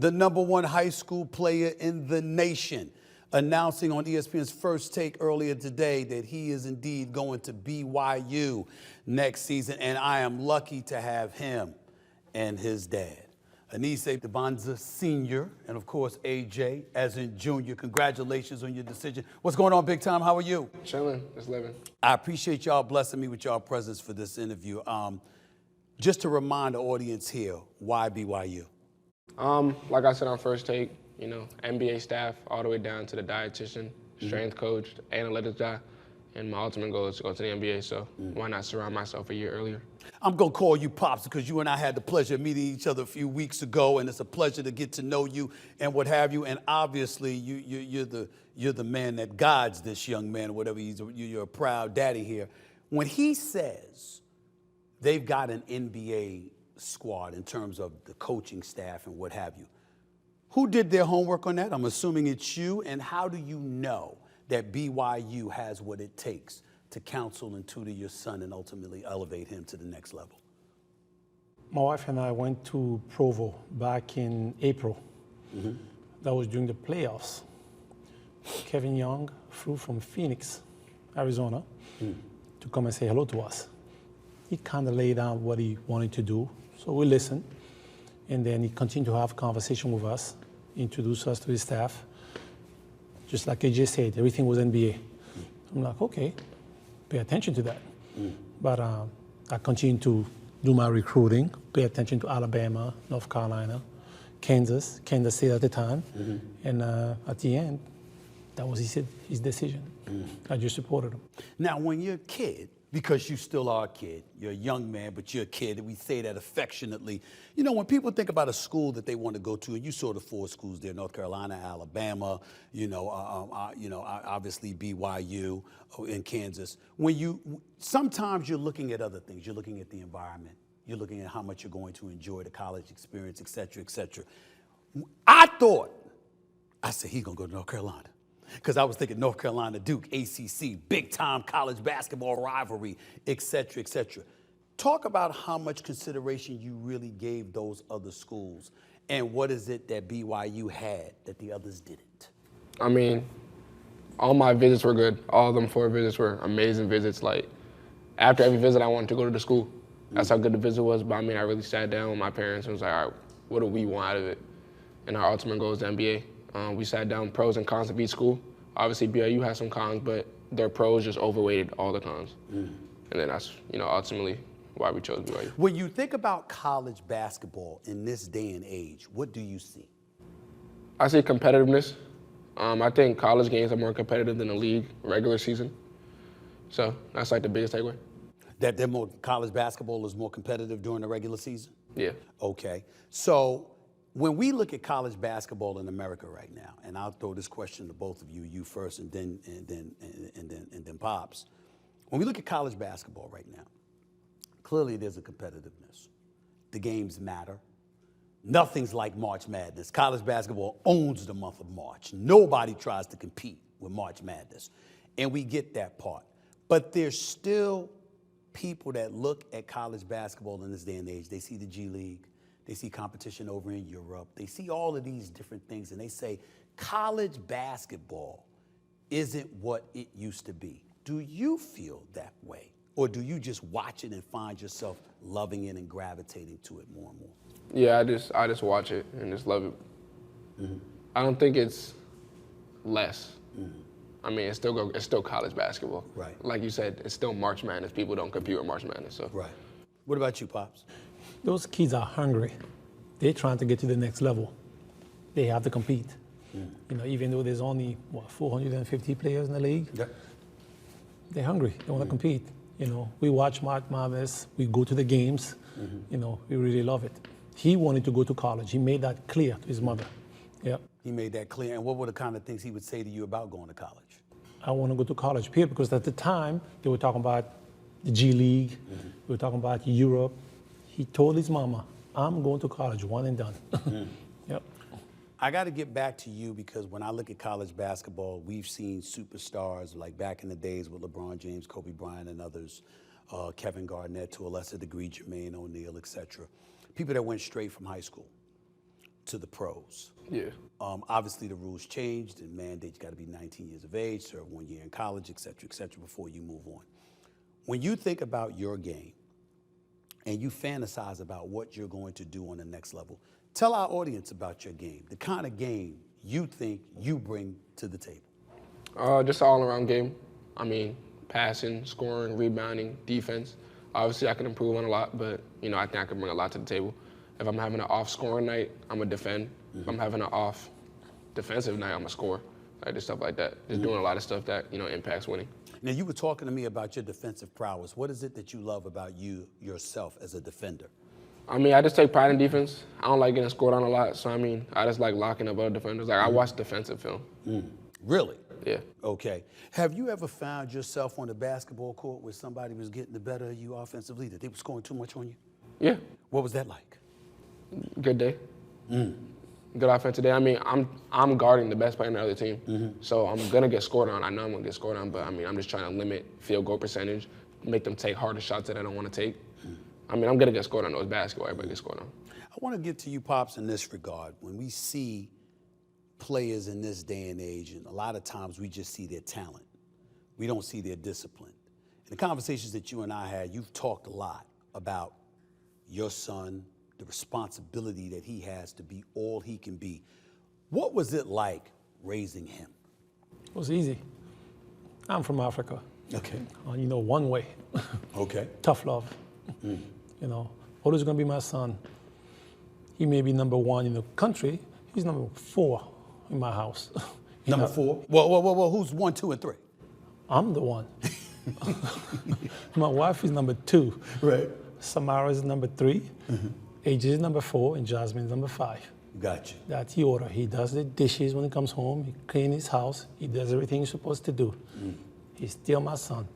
the #1 high school player in the nation, announcing on ESPN's First Take earlier today that he is indeed going to BYU next season, and I am lucky to have him and his dad, AJ Dybantsa Sr., and of course AJ, as in Junior. Congratulations on your decision. What's going on, big time? How are you? Chilling, just living. I appreciate y'all blessing me with y'all presence for this interview. Just to remind the audience here, why BYU? Like I said on First Take, you know, NBA staff all the way down to the dietitian, strength coach, analytics guy, and my ultimate goal is to go to the NBA, so why not surround myself a year earlier? I'm going to call you Pops because you and I had the pleasure of meeting each other a few weeks ago, and it's a pleasure to get to know you and what have you, and obviously you're the man that guides this young man, or whatever. You're a proud daddy here. When he says they've got an NBA squad in terms of the coaching staff and what have you, who did their homework on that? I'm assuming it's you, and how do you know that BYU has what it takes to counsel and tutor your son and ultimately elevate him to the next level? My wife and I went to Provo back in April. That was during the playoffs. Kevin Young flew from Phoenix, Arizona, to come and say hello to us. He kind of laid out what he wanted to do, so we listened. And then he continued to have a conversation with us, introduce us to his staff. Just like AJ said, everything was NBA. I'm like, okay, pay attention to that. But I continued to do my recruiting, pay attention to Alabama, North Carolina, Kansas State at the time. And at the end, that was his decision. I just supported him. Now, when you're a kid, because you still are a kid, you're a young man, but you're a kid, and we say that affectionately. You know, when people think about a school that they want to go to, and you saw the 4 schools there, North Carolina, Alabama, obviously BYU in Kansas. Sometimes you're looking at other things. You're looking at the environment. You're looking at how much you're going to enjoy the college experience, et cetera, et cetera. I said, he's going to go to North Carolina. Because I was thinking North Carolina, Duke, ACC, big-time college basketball rivalry, et cetera, et cetera. Talk about how much consideration you really gave those other schools, and what is it that BYU had that the others didn't? I mean, all my visits were good. All of them 4 visits were amazing visits. Like, after every visit, I wanted to go to the school. That's how good the visit was. But I mean, I really sat down with my parents and was like, all right, what do we want out of it? And our ultimate goal is the NBA. We sat down pros and cons of each school. Obviously, BYU has some cons, but their pros just overweighted all the cons. And then that's, ultimately why we chose BYU. When you think about college basketball in this day and age, what do you see? I see competitiveness. I think college games are more competitive than the league regular season. So that's like the biggest takeaway. That college basketball is more competitive during the regular season? Yeah. Okay. So when we look at college basketball in America right now, and I'll throw this question to both of you, you first, and then Pops. When we look at college basketball right now, clearly there's a competitiveness. The games matter. Nothing's like March Madness. College basketball owns the month of March. Nobody tries to compete with March Madness, and we get that part. But there's still people that look at college basketball in this day and age. They see the G League. They see competition over in Europe. They see all of these different things, and they say college basketball isn't what it used to be. Do you feel that way, or do you just watch it and find yourself loving it and gravitating to it more and more? Yeah, I just watch it and just love it. I don't think it's less. I mean, it's still college basketball. Right. Like you said, it's still March Madness. People don't compete with March Madness. So. Right. What about you, Pops? Those kids are hungry. They're trying to get to the next level. They have to compete. Even though there's only, 450 players in the league, they're hungry. They want to compete. We watch March Madness. We go to the games. We really love it. He wanted to go to college. He made that clear to his mother. Yep. He made that clear. And what were the kind of things he would say to you about going to college? I want to go to college, period, because at the time, they were talking about the G League. We were talking about Europe. He told his mama, I'm going to college, one and done. Yep. I got to get back to you because when I look at college basketball, we've seen superstars like back in the days with LeBron James, Kobe Bryant, and others, Kevin Garnett, to a lesser degree, Jermaine O'Neal, et cetera. People that went straight from high school. to the pros. Yeah. Obviously, the rules changed and mandate you got to be 19 years of age, serve 1 year in college, et cetera, before you move on. When you think about your game and you fantasize about what you're going to do on the next level, tell our audience about your game, the kind of game you think you bring to the table. Just an all-around game. I mean, passing, scoring, rebounding, defense. Obviously, I can improve on a lot, but I think I can bring a lot to the table. If I'm having an off scoring night, I'm gonna defend. If I'm having an off defensive night, I'm gonna score. Like just stuff like that. Just doing a lot of stuff that impacts winning. Now, you were talking to me about your defensive prowess. What is it that you love about you yourself as a defender? I mean, I just take pride in defense. I don't like getting scored on a lot, so I just like locking up other defenders. Like I watch defensive film. Really? Yeah. Okay. Have you ever found yourself on the basketball court where somebody was getting the better of you offensively, that they were scoring too much on you? Yeah. What was that like? Good day. Good offensive day. I mean, I'm guarding the best player in the other team, so I'm gonna get scored on. I know I'm gonna get scored on, but I mean, I'm just trying to limit field goal percentage, make them take harder shots that I don't want to take. I mean, I'm gonna get scored on. Those basketball, everybody gets scored on. I want to get to you, Pops, in this regard. When we see players in this day and age, and a lot of times we just see their talent. We don't see their discipline. In the conversations that you and I had, you've talked a lot about your son, the responsibility that he has to be all he can be. What was it like raising him? It was easy. I'm from Africa. Okay. One way. Okay. Tough love. Always gonna be my son. He may be number 1 in the country. He's number 4 in my house. Number 4? Well, who's 1, 2, and 3? I'm the one. My wife is number 2. Right. Samara is number 3. AJ is number 4, and Jasmine is number 5. Gotcha. That's the order. He does the dishes when he comes home. He cleans his house. He does everything he's supposed to do. He's still my son.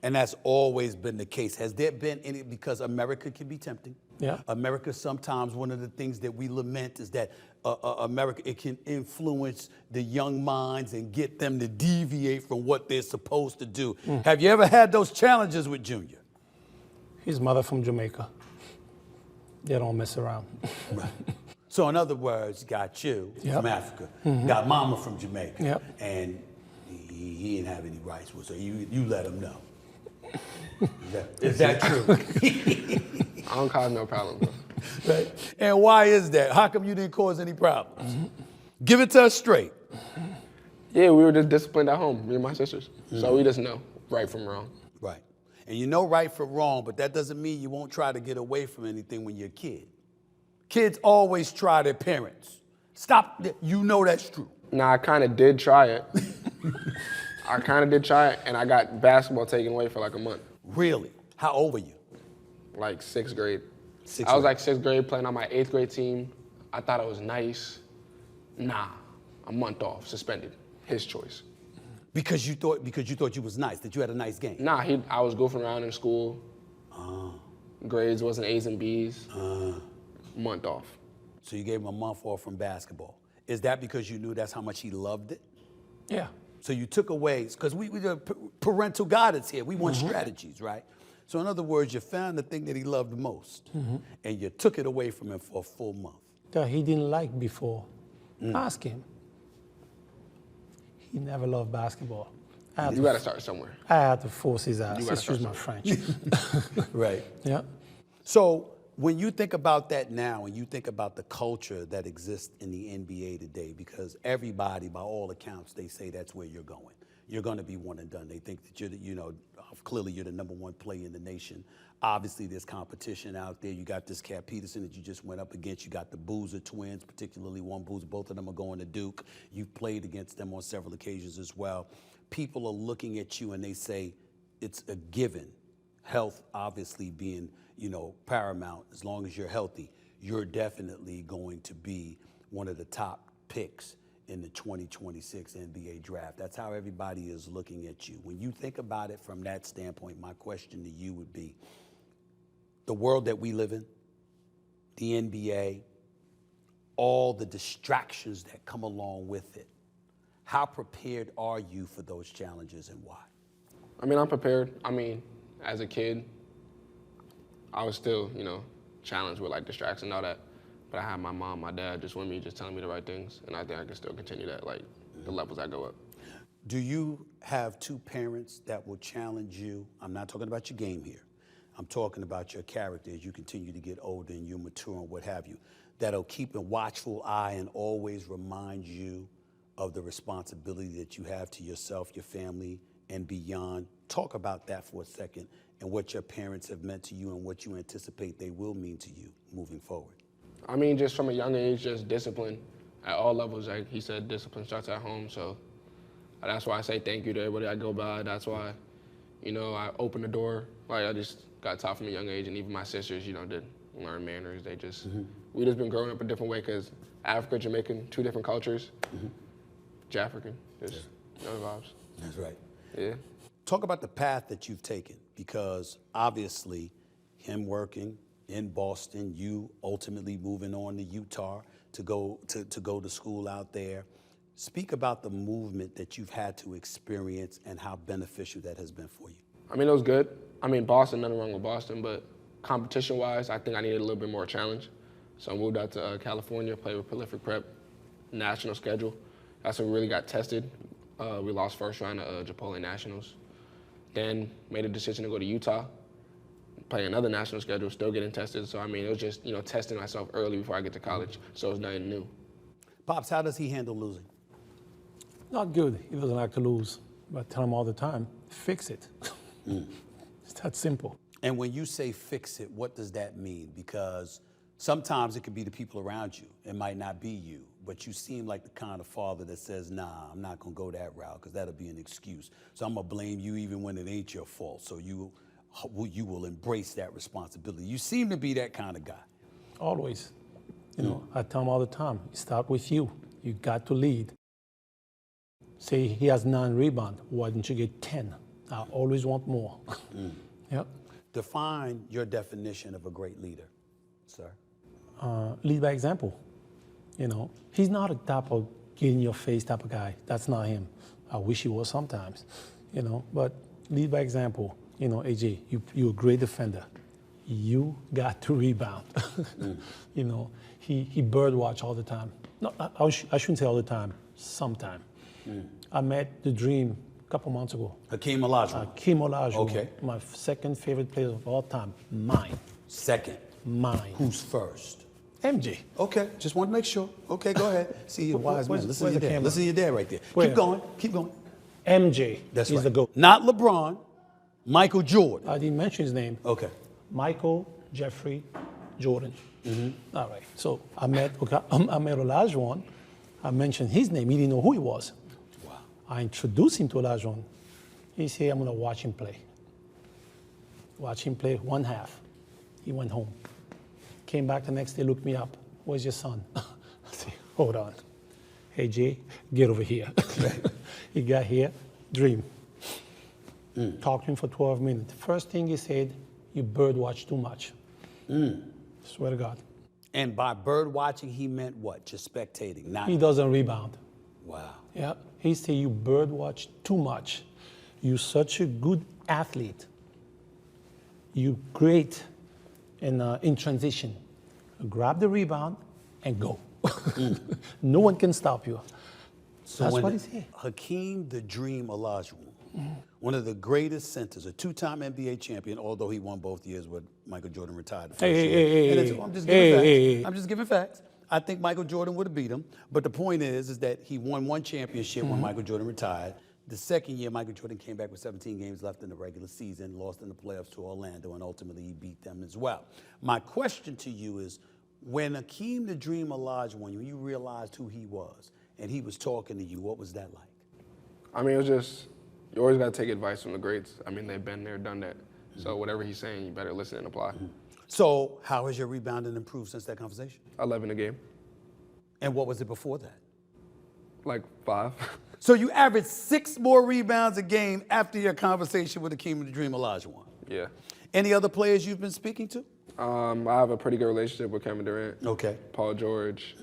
And that's always been the case. Has there been any, because America can be tempting. Yeah. America, sometimes one of the things that we lament is that America, it can influence the young minds and get them to deviate from what they're supposed to do. Have you ever had those challenges with Junior? His mother from Jamaica. They don't mess around. Right. So in other words, got you from Africa, got mama from Jamaica, and he didn't have any rights with, so you let him know. Is that true? I don't cause no problem, bro. Right. And why is that? How come you didn't cause any problems? Give it to us straight. Yeah, we were just disciplined at home, me and my sisters. So we just know right from wrong. Right. And you know right from wrong, but that doesn't mean you won't try to get away from anything when you're a kid. Kids always try their parents. Stop. You know that's true. Nah, I kind of did try it. And I got basketball taken away for like a month. Really? How old were you? Like 6th grade. Sixth I was grade. like 6th grade playing on my 8th grade team. I thought it was nice. Nah, a month off, suspended. His choice. Because you thought you was nice, that you had a nice game. Nah, I was goofing around in school. Grades wasn't A's and B's. Month off. So you gave him a month off from basketball. Is that because you knew that's how much he loved it? Yeah. So you took away, because we parental guidance here. We want strategies, right? So in other words, you found the thing that he loved most, and you took it away from him for a full month. That he didn't like before. Ask him. He never loved basketball. You got to start somewhere. I had to force his ass. You gotta Excuse start my French. Right. Yeah. So when you think about that now, and you think about the culture that exists in the NBA today, because everybody, by all accounts, they say that's where you're going. You're going to be one and done. They think that clearly you're the number 1 player in the nation. Obviously, there's competition out there. You got this Cat Peterson that you just went up against. You got the Boozer twins, particularly one Boozer. Both of them are going to Duke. You've played against them on several occasions as well. People are looking at you and they say it's a given. Health, obviously, being paramount. As long as you're healthy, you're definitely going to be one of the top picks in the 2026 NBA draft. That's how everybody is looking at you. When you think about it from that standpoint, my question to you would be, the world that we live in, the NBA, all the distractions that come along with it, how prepared are you for those challenges and why? I mean, I'm prepared. I mean, as a kid, I was still, challenged with like distractions and all that. But I have my mom, my dad just with me, just telling me the right things. And I think I can still continue that, like, the levels I go up. Do you have two parents that will challenge you? I'm not talking about your game here. I'm talking about your character as you continue to get older and you mature and what have you, that'll keep a watchful eye and always remind you of the responsibility that you have to yourself, your family, and beyond. Talk about that for a second and what your parents have meant to you and what you anticipate they will mean to you moving forward. I mean, just from a young age, just discipline at all levels. Like he said, discipline starts at home. So that's why I say thank you to everybody I go by. That's why, I open the door. Like I just got taught from a young age, and even my sisters, did learn manners. They just, we just been growing up a different way because Africa, Jamaican, two different cultures. Jafrican, just other vibes. That's right. Yeah. Talk about the path that you've taken, because obviously him working in Boston, you ultimately moving on to Utah to go to school out there. Speak about the movement that you've had to experience and how beneficial that has been for you. I mean, it was good. I mean, Boston, nothing wrong with Boston, but competition-wise, I think I needed a little bit more challenge. So I moved out to California, played with Prolific Prep, national schedule. That's when we really got tested. We lost first round of Chipotle Nationals. Then made a decision to go to Utah, play another national schedule, still getting tested. So, I mean, it was just, testing myself early before I get to college. So it was nothing new. Pops, how does he handle losing? Not good. He doesn't like to lose. But I tell him all the time, fix it. It's that simple. And when you say fix it, what does that mean? Because sometimes it could be the people around you. It might not be you, but you seem like the kind of father that says, nah, I'm not gonna go that route because that'll be an excuse. So I'm gonna blame you even when it ain't your fault. So you will embrace that responsibility. You seem to be that kind of guy. Always. I tell him all the time, it starts with you. You got to lead. Say he has 9 rebounds, why didn't you get 10? I always want more. Yep. Define your definition of a great leader, sir. Lead by example. He's not a type of get in your face type of guy. That's not him. I wish he was sometimes, but lead by example. AJ, you're a great defender. You got to rebound. He bird watch all the time. No, I shouldn't say all the time, sometime. I met the Dream a couple months ago. Hakeem Olajuwon. Hakeem Olajuwon. Okay. My second favorite player of all time. Mine. Second. Mine. Who's first? MJ. Okay, just want to make sure. Okay, go ahead. See, you're a wise man. Listen to where's your the dad. camera? Listen to your dad right there. Where? Keep going. Keep going. MJ That's is right. the GOAT. Not LeBron. Michael Jordan. I didn't mention his name. Okay. Michael Jeffrey Jordan. All right. So I met Olajuwon. I mentioned his name. He didn't know who he was. Wow. I introduced him to Olajuwon. He said, I'm going to watch him play. Watch him play one half. He went home. Came back the next day, looked me up. Where's your son? I said, hold on. Hey, Jay, get over here. He got here, Dream. Talked to him for 12 minutes. First thing he said, you bird watch too much. Swear to God. And by bird watching, he meant what? Just spectating, not. He doesn't rebound. Wow. Yeah. He said, you bird watch too much. You're such a good athlete. You great in transition. Grab the rebound and go. No one can stop you. So That's when what he said. Hakeem the Dream Olajuwon, one of the greatest centers, a 2-time NBA champion, although he won both years when Michael Jordan retired. The first year. And it's- I'm just giving facts. I'm just giving facts. I think Michael Jordan would have beat him. But the point is that he won one championship when Michael Jordan retired. The second year, Michael Jordan came back with 17 games left in the regular season, lost in the playoffs to Orlando, and ultimately he beat them as well. My question to you is, when Hakeem the Dream Olajuwon, when you realized who he was, and he was talking to you, what was that like? I mean, it was just, you always got to take advice from the greats. I mean, they've been there, done that. So whatever he's saying, you better listen and apply. So how has your rebounding improved since that conversation? 11 a game, And what was it before that? like 5. So you averaged 6 more rebounds a game after your conversation with Hakeem the Dream Olajuwon. Yeah. Any other players you've been speaking to? I have a pretty good relationship with Kevin Durant, Okay. Paul George,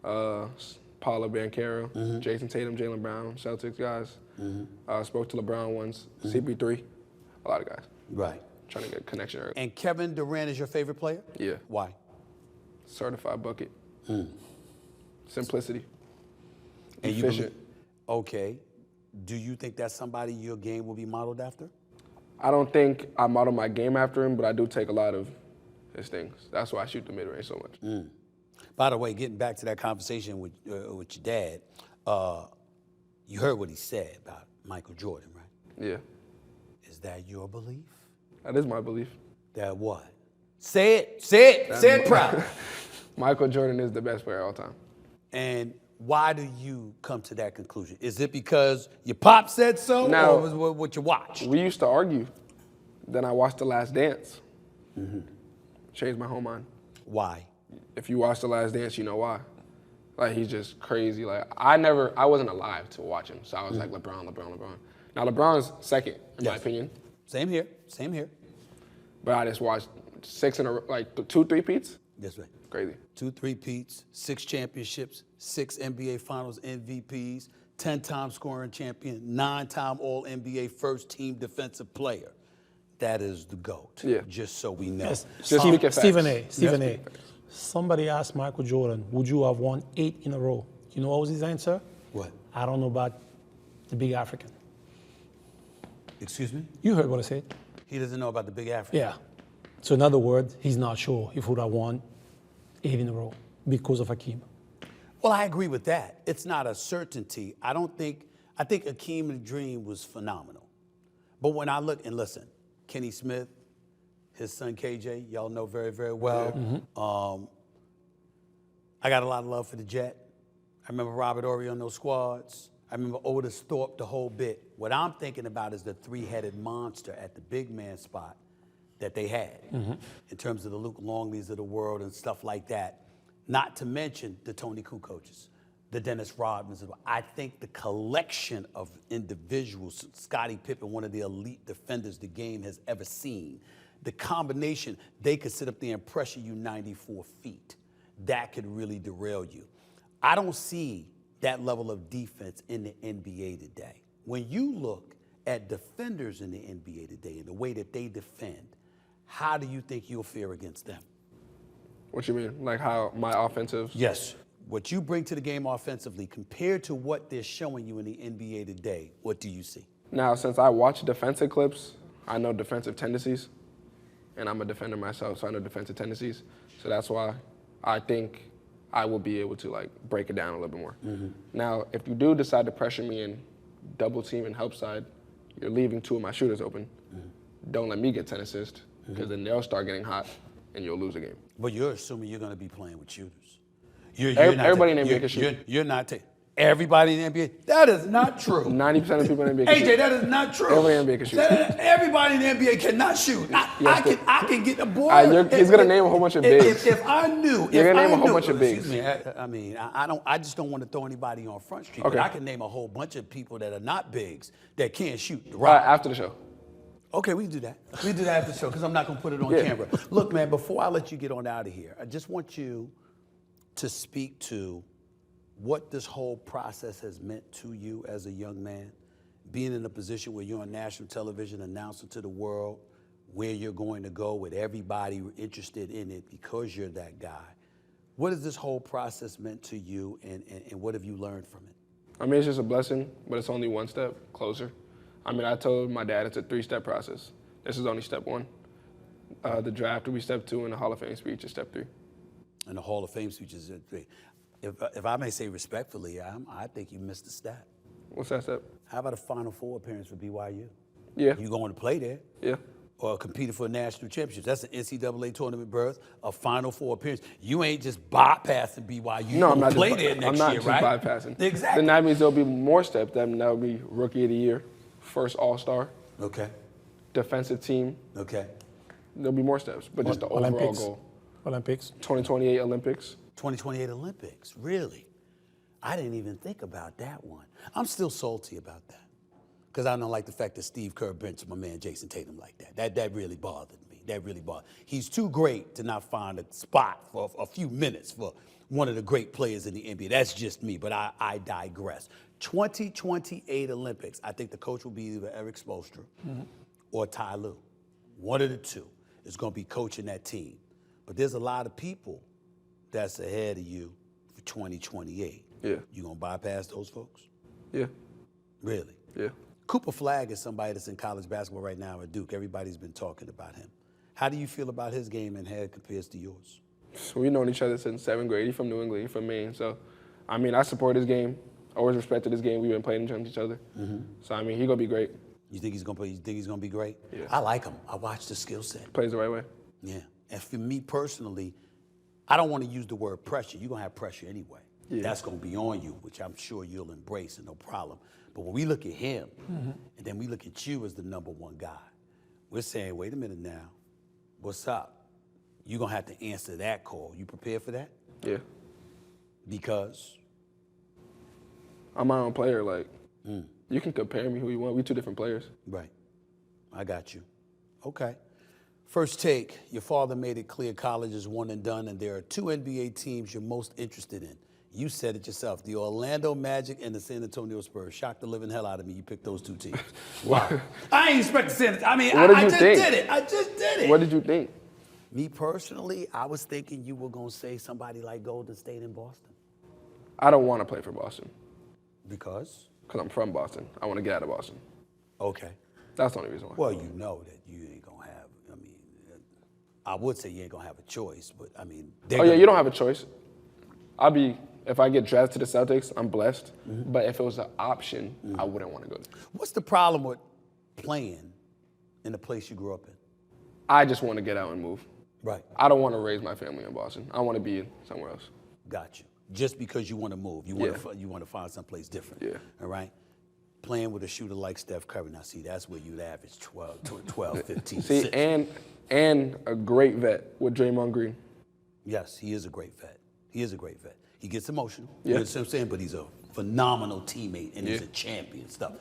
Paolo Banchero, Jason Tatum, Jaylen Brown, Celtics guys. Spoke to LeBron once, CP3, a lot of guys. Right. Trying to get a connection early. And Kevin Durant is your favorite player? Yeah. Why? Certified bucket. Simplicity. And you Efficient. okay. Do you think that's somebody your game will be modeled after? I don't think I model my game after him, but I do take a lot of his things. That's why I shoot the mid-range so much. By the way, getting back to that conversation with your dad, you heard what he said about Michael Jordan, right? Yeah, Is that your belief? that is my belief. That what? Say it proud. Michael Jordan is the best player of all time. And why do you come to that conclusion? Is it because your pop said so, Now- or was it what you watched? We used to argue. Then I watched The Last Dance. Changed my whole mind. Why? If you watch The Last Dance, you know why. Like, he's just crazy. Like, I wasn't alive to watch him, so I was like, LeBron. Now, LeBron's second, in my Yes. opinion. Same here. But I just watched 6 in a row, like 2 3-peats. That's right. Crazy. 2 3-peats, 6 championships, 6 NBA Finals MVPs, 10-time scoring champion, 9-time All-NBA first-team defensive player. That is the GOAT. Yeah. Just so we know. Yes. Just speaking facts. Stephen A. Stephen Yeah, A. Somebody asked Michael Jordan, would you have won 8 in a row? You know what was his answer? What? I don't know about the big African. Excuse me? You heard what I said? He doesn't know about the Big African. Yeah. So in other words, he's not sure if he would have won 8 in a row because of Hakeem. Well, I agree with that. It's not a certainty. I think Akeem the Dream was phenomenal. But when I look and listen, Kenny Smith, his son KJ, y'all know very, very well. I got a lot of love for the Jet. I remember Robert Ory on those squads. I remember Otis Thorpe, the whole bit. What I'm thinking about is the 3-headed monster at the big man spot that they had in terms of the Luke Longleys of the world and stuff like that. Not to mention the Tony Koo coaches, the Dennis Rodmans. I think the collection of individuals, Scottie Pippen, one of the elite defenders the game has ever seen, the combination, they could sit up there and pressure you 94 feet. That could really derail you. I don't see that level of defense in the NBA today. When you look at defenders in the NBA today and the way that they defend, how do you think you'll fare against them? What you mean? Like how my offensive? Yes. What you bring to the game offensively compared to what they're showing you in the NBA today, what do you see? Now, since I watch defensive clips, I know defensive tendencies, and I'm a defender myself, so I know defensive tendencies. So that's why I think I will be able to like break it down a little bit more. Now, if you do decide to pressure me in double team and help side, you're leaving 2 of my shooters open. Don't let me get 10 assists, because then they'll start getting hot, and you'll lose the game. But you're assuming you're going to be playing with shooters. Everybody in the NBA can shoot. You're not taking. Everybody in the NBA. That is not true. 90% of people in the NBA can AJ, shoot. that is not true. Everybody in the NBA can shoot. Everybody in the NBA cannot shoot. I can get the boy. He's gonna name a whole bunch of bigs. If I knew, You're if gonna name I a whole knew- bunch of bigs. Excuse me. I mean, I don't. I just don't want to throw anybody on Front Street. Okay. But I can name a whole bunch of people that are not bigs that can't shoot. After the show. Okay, we can do that. We can do that after the show because I'm not going to put it on camera. Look, man, before I let you get on out of here, I just want you to speak to what this whole process has meant to you as a young man, being in a position where you're on national television announcing to the world where you're going to go with everybody interested in it because you're that guy. What has this whole process meant to you, and what have you learned from it? I mean, it's just a blessing, but it's only one step closer. I mean, I told my dad it's a 3-step process. This is only step 1. The draft will be step 2, and the Hall of Fame speech is step 3. And the Hall of Fame speech is great. If I may say respectfully, I think you missed a step. What's that step? How about a Final Four appearance for BYU? Yeah. You going to play there? Yeah. Or competing for a national championship. That's an NCAA tournament berth, a Final Four appearance. You ain't just bypassing BYU. No, I'm not play just, there next I'm not year, just right? bypassing. Exactly. Then that means there'll be more steps. Then that'll be Rookie of the Year, first All-Star, Okay. defensive team. Okay. There'll be more steps, but just the overall Olympics. goal. Olympics. 2028 Olympics. 2028 Olympics. Really? I didn't even think about that one. I'm still salty about that. Because I don't like the fact that Steve Kerr benched my man Jason Tatum like that. That really bothered me. That really bothered. He's too great to not find a spot for a few minutes for one of the great players in the NBA. That's just me, but I digress. 2028 Olympics, I think the coach will be either Eric Spoelstra or Ty Lue. One of the two is going to be coaching that team. But there's a lot of people that's ahead of you for 2028. Yeah. You gonna bypass those folks? Yeah. Really? Yeah. Cooper Flagg is somebody that's in college basketball right now at Duke. Everybody's been talking about him. How do you feel about his game and how it compares to yours? So we've known each other since 7th grade. He's from New England. He's from Maine. So, I mean, I support his game. Always respected his game. We've been playing against each other. So, I mean, he's going to be great. You think he's gonna play? You think he's gonna be great? Yeah. I like him. I watch the skill set. Plays the right way. Yeah. And for me personally, I don't want to use the word pressure. You're gonna have pressure anyway. Yeah. That's gonna be on you, which I'm sure you'll embrace and no problem. But when we look at him, and then we look at you as the number one guy, we're saying, wait a minute now, what's up? You're gonna have to answer that call. You prepared for that? Yeah. Because I'm my own player. Like, you can compare me who you want. We two different players. right. I got you. Okay. First take, your father made it clear college is one and done, and there are 2 NBA teams you're most interested in. You said it yourself, the Orlando Magic and the San Antonio Spurs. Shocked the living hell out of me. You picked those 2 teams. Wow. I ain't expect to say it. I mean, What did I you just think? did it. I just did it. What did you think? Me personally, I was thinking you were going to say somebody like Golden State in Boston. I don't want to play for Boston Because? because I'm from Boston. I want to get out of Boston. Okay. That's the only reason why. Well, you know that you ain't going to have, I mean, I would say you ain't going to have a choice, but I mean. Oh, yeah, you don't have a choice. If I get drafted to the Celtics, I'm blessed. But if it was an option, I wouldn't want to go there. What's the problem with playing in the place you grew up in? I just want to get out and move. Right. I don't want to raise my family in Boston. I want to be somewhere else. Got you. Just because you want to move, you want to find someplace different. Yeah. All right. Playing with a shooter like Steph Curry. Now, see, that's where you'd average 12, 15, See, 6. and a great vet with Draymond Green. Yes, he is a great vet. He is a great vet. He gets emotional. Yeah. You understand what I'm saying? But he's a phenomenal teammate and he's a champion stuff.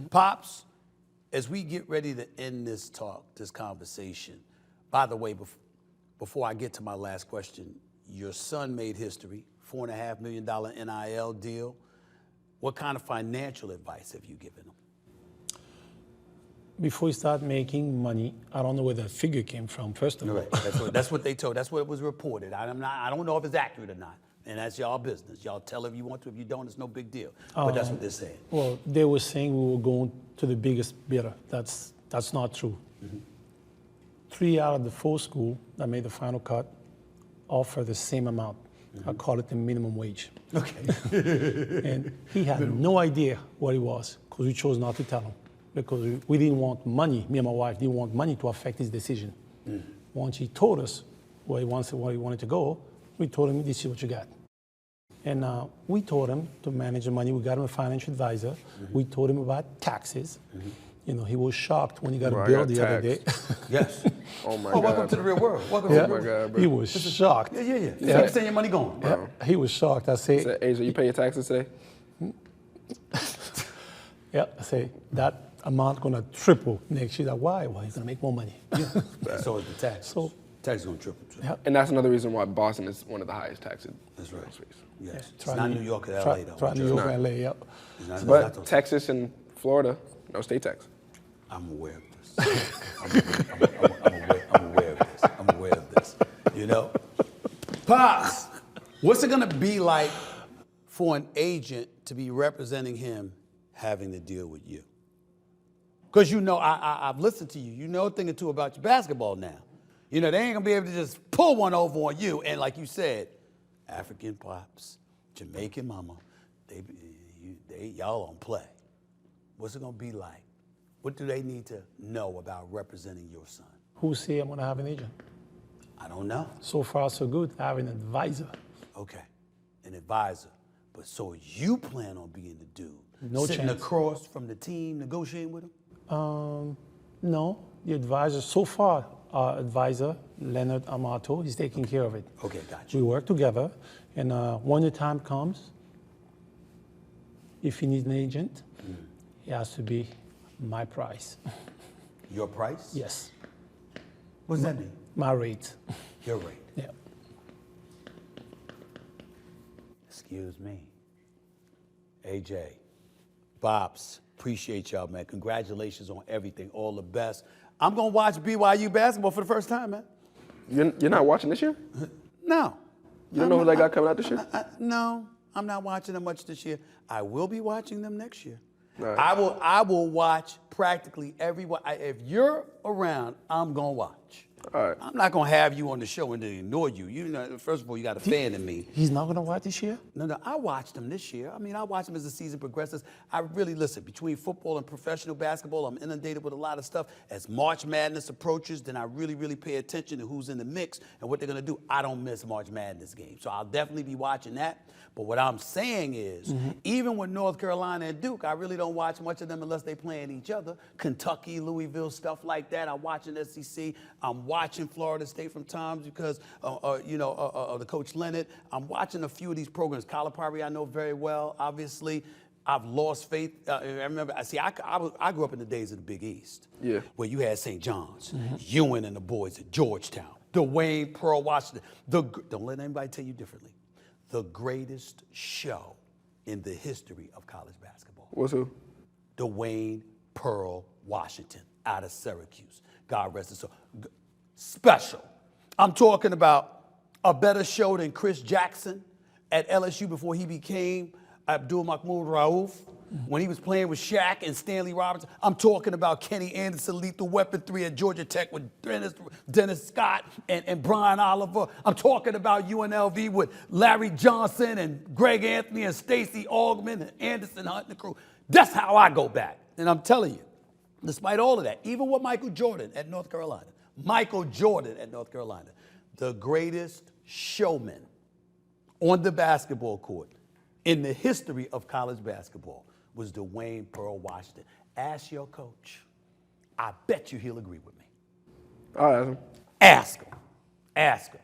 Pops, as we get ready to end this talk, this conversation, by the way, before I get to my last question, your son made history, $4.5 million NIL deal. What kind of financial advice have you given him? Before you start making money, I don't know where that figure came from, first of all. Right. That's what they told. That's what was reported. I don't know if it's accurate or not. And that's y'all business. Y'all tell if you want to. If you don't, it's no big deal. But that's what they're saying. Well, they were saying we were going to the biggest bidder. That's not true. 3 out of the 4 schools that made the final cut offer the same amount. I call it the minimum wage. Okay. And he had no idea what it was because we chose not to tell him because we didn't want money, me and my wife didn't want money to affect his decision. Once he told us where he wanted to go, we told him, this is what you got. And we told him to manage the money. We got him a financial advisor. We told him about taxes. You know, he was shocked when he got a bill the other day. Yes. Oh, my Welcome God. to the real world. Welcome to the Oh, real my world. God, bro. He was shocked. Yeah. So you send your money going. Yeah, he was shocked. I say, Said, AJ, you pay your taxes today? yeah, I say, that amount gonna triple next year. Like, why? Well, he's gonna make more money. And so is the tax. So- tax is going to triple. Yeah. And that's another reason why Boston is one of the highest taxed. That's right. cities. Yes. It's Try not New York or LA, though. Try New York and LA, yep. It's not But those- Texas and Florida, no state tax. I'm aware of this. I'm aware of this. I'm aware of this. You know? Pops, what's it going to be like for an agent to be representing him having to deal with you? Because you know, I've listened to you. You know a thing or two about your basketball now. You know, they ain't going to be able to just pull one over on you. And like you said, African pops, Jamaican mama, y'all don't play. What's it going to be like? What do they need to know about representing your son? Who say I'm gonna have an agent? I don't know. So far, so good. I have an advisor. Okay, an advisor. But so you plan on being the dude No sitting chance. across from the team negotiating with him? No, the advisor, so far, our advisor, Leonard Amato, he's taking care of it. Okay, gotcha. We work together, and when the time comes, if he needs an agent, it has to be my price. Your price? Yes, What does that mean? my rate. Your rate. Yeah. Excuse me. AJ, Bobs, appreciate y'all, man. Congratulations on everything. All the best. I'm going to watch BYU basketball for the first time, man. You're not watching this year? No. You don't know who they got coming out this year? No, I'm not watching them much this year. I will be watching them next year. Right. I will watch practically everyone. If you're around, I'm gonna watch. All right. I'm not gonna have you on the show and then ignore you. You know, first of all, you got a fan in me. He's not going to watch this year? No, I watched them this year. I mean, I watch them as the season progresses. I really listen. Between football and professional basketball, I'm inundated with a lot of stuff. As March Madness approaches, then I really pay attention to who's in the mix and what they're gonna do. I don't miss March Madness games, so I'll definitely be watching that. But what I'm saying is, even with North Carolina and Duke, I really don't watch much of them unless they playing each other. Kentucky, Louisville, stuff like that. I'm watching SEC. I'm watching Florida State from times because, the Coach Leonard. I'm watching a few of these programs. Calipari, I know very well. Obviously, I've lost faith. I remember. I grew up in the days of the Big East. Yeah. Where you had St. John's, Ewing and the boys at Georgetown, Dwayne, Pearl, Washington. Don't let anybody tell you differently. The greatest show in the history of college basketball. What's who? Dwayne Pearl Washington out of Syracuse. God rest his soul. Special. I'm talking about a better show than Chris Jackson at LSU before he became Abdul Mahmoud Rauf. When he was playing with Shaq and Stanley Robinson. I'm talking about Kenny Anderson, Lethal Weapon 3 at Georgia Tech with Dennis Scott and Brian Oliver. I'm talking about UNLV with Larry Johnson and Greg Anthony and Stacey Augman and Anderson Hunt and the crew. That's how I go back. And I'm telling you, despite all of that, even with Michael Jordan at North Carolina, the greatest showman on the basketball court in the history of college basketball was Dwayne Pearl Washington. Ask your coach. I bet you he'll agree with me. I'll ask him. Ask him. Ask him.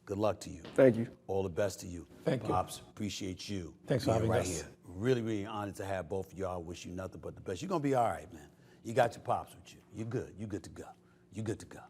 Good luck to you. Thank you. All the best to you. Thank you. Pops, appreciate you. Thanks for being having right us. here. Really honored to have both of y'all. Wish you nothing but the best. You're going to be all right, man. You got your pops with you. You're good. You're good to go. You're good to go.